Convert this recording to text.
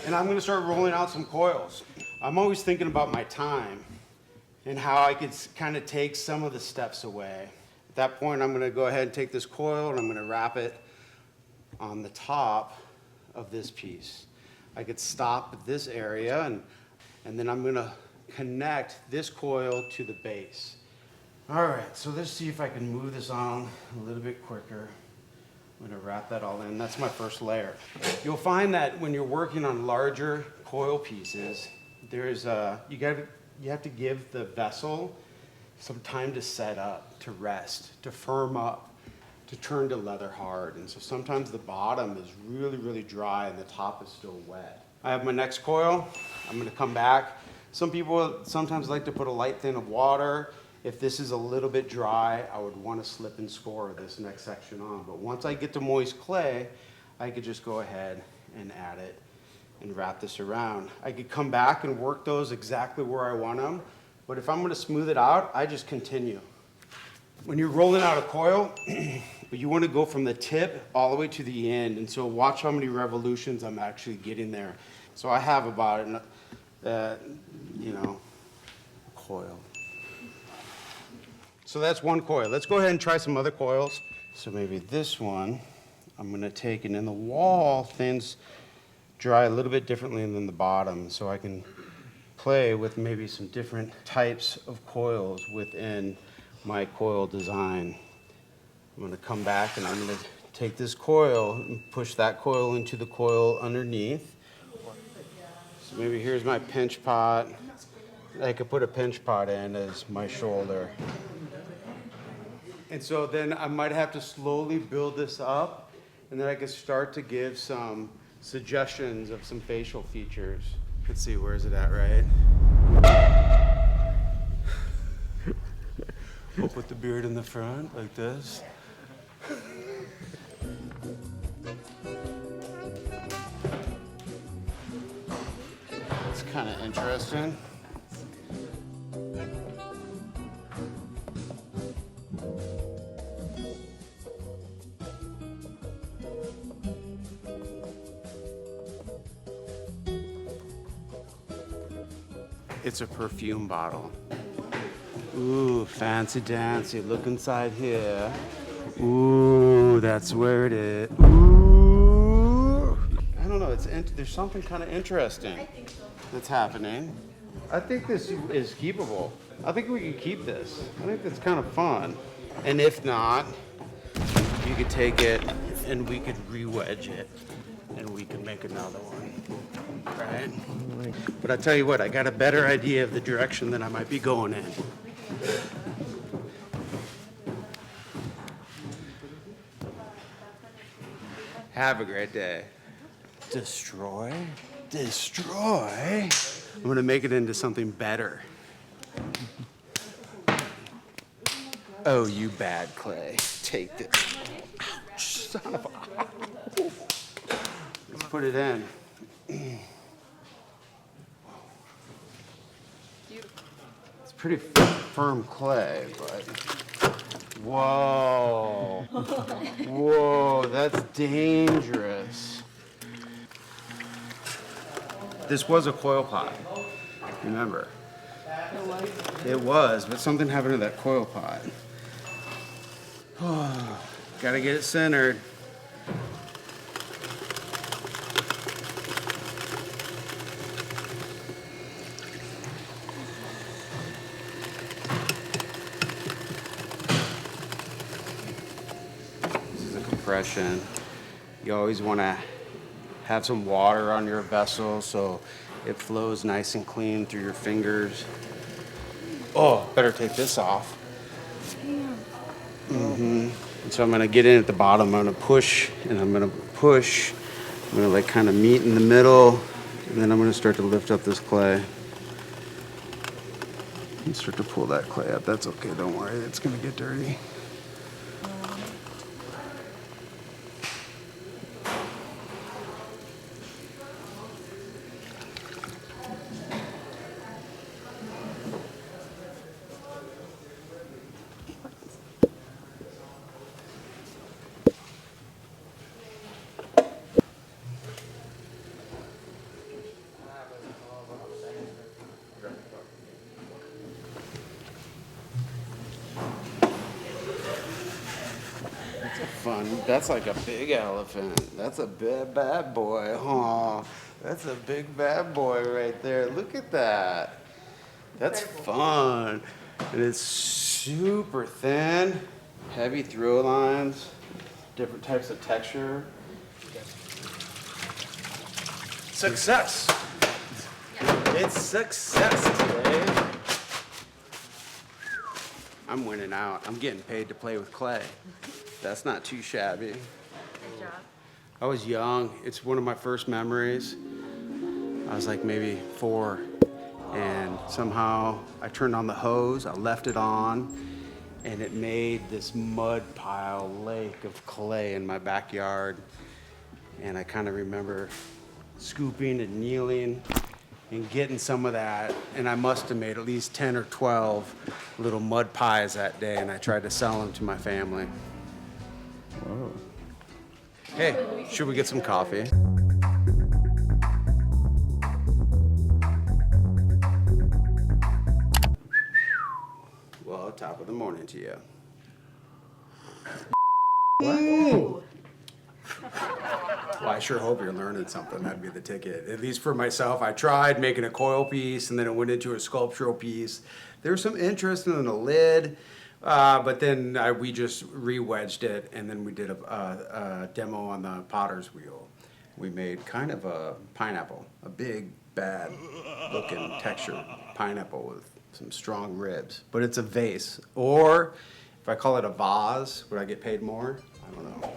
And I'm gonna start rolling out some coils. I'm always thinking about my time and how I could kind of take some of the steps away. At that point, I'm gonna go ahead and take this coil and I'm gonna wrap it on the top of this piece. I could stop at this area and then I'm gonna connect this coil to the base. All right, so let's see if I can move this on a little bit quicker. I'm gonna wrap that all in. That's my first layer. You'll find that when you're working on larger coil pieces, there's you have to give the vessel some time to set up, to rest, to firm up, to turn to leather hard. And so sometimes the bottom is really, really dry and the top is still wet. I have my next coil. I'm gonna come back. Some people sometimes like to put a light thin of water. If this is a little bit dry, I would want to slip and score this next section on. But once I get to moist clay, I could just go ahead and add it and wrap this around. I could come back and work those exactly where I want them. But if I'm going to smooth it out, I just continue. When you're rolling out a coil, you want to go from the tip all the way to the end. And so watch how many revolutions I'm actually getting there. So I have about, coil. So that's one coil. Let's go ahead and try some other coils. So maybe this one, I'm gonna take, and then the wall thins dry a little bit differently than the bottom, so I can play with maybe some different types of coils within my coil design. I'm gonna come back and I'm gonna take this coil and push that coil into the coil underneath. So maybe here's my pinch pot. I could put a pinch pot in as my shoulder. And so then I might have to slowly build this up, and then I can start to give some suggestions of some facial features. Let's see, where is it at, right? We'll put the beard in the front, like this. It's kind of interesting. It's a perfume bottle. Ooh, fancy dancy. Look inside here. Ooh, that's where it is. Ooh. I don't know, there's something kind of interesting that's happening. I think this is keepable. I think we can keep this. I think that's kind of fun. And if not, you could take it and we could re-wedge it and we could make another one, right? But I tell you what, I got a better idea of the direction that I might be going in. Have a great day. Destroy? Destroy? I'm gonna make it into something better. Oh, you bad clay. Take this. Ouch, son of a... Let's put it in. It's pretty firm clay, but... Whoa. Whoa, that's dangerous. This was a coil pot, remember? It was, but something happened to that coil pot. Gotta get it centered. This is a compression. You always want to have some water on your vessel so it flows nice and clean through your fingers. Oh, better take this off. And so I'm gonna get in at the bottom. I'm gonna push and I'm gonna push. I'm gonna like kind of meet in the middle, and then I'm gonna start to lift up this clay and start to pull that clay up. That's okay, don't worry, it's gonna get dirty. That's like a big elephant. That's a big bad boy. Oh, that's a big bad boy right there. Look at that. That's fun. And it's super thin, heavy throw lines, different types of texture. Success. It's success today. I'm winning out. I'm getting paid to play with clay. That's not too shabby. Good job. I was young. It's one of my first memories. I was like maybe 4, and somehow I turned on the hose, I left it on, and it made this mud pile lake of clay in my backyard. And I kind of remember scooping and kneeling and getting some of that, and I must have made at least 10 or 12 little mud pies that day, and I tried to sell them to my family. Whoa. Hey, should we get some coffee? Well, top of the morning to you. Ooh. Well, I sure hope you're learning something. That'd be the ticket. At least for myself, I tried making a coil piece, and then it went into a sculptural piece. There was some interest in the lid, but then we just re-wedged it, and then we did a demo on the potter's wheel. We made kind of a pineapple, a big, bad-looking textured pineapple with some strong ribs. But it's a vase. Or if I call it a vase, would I get paid more? I don't know.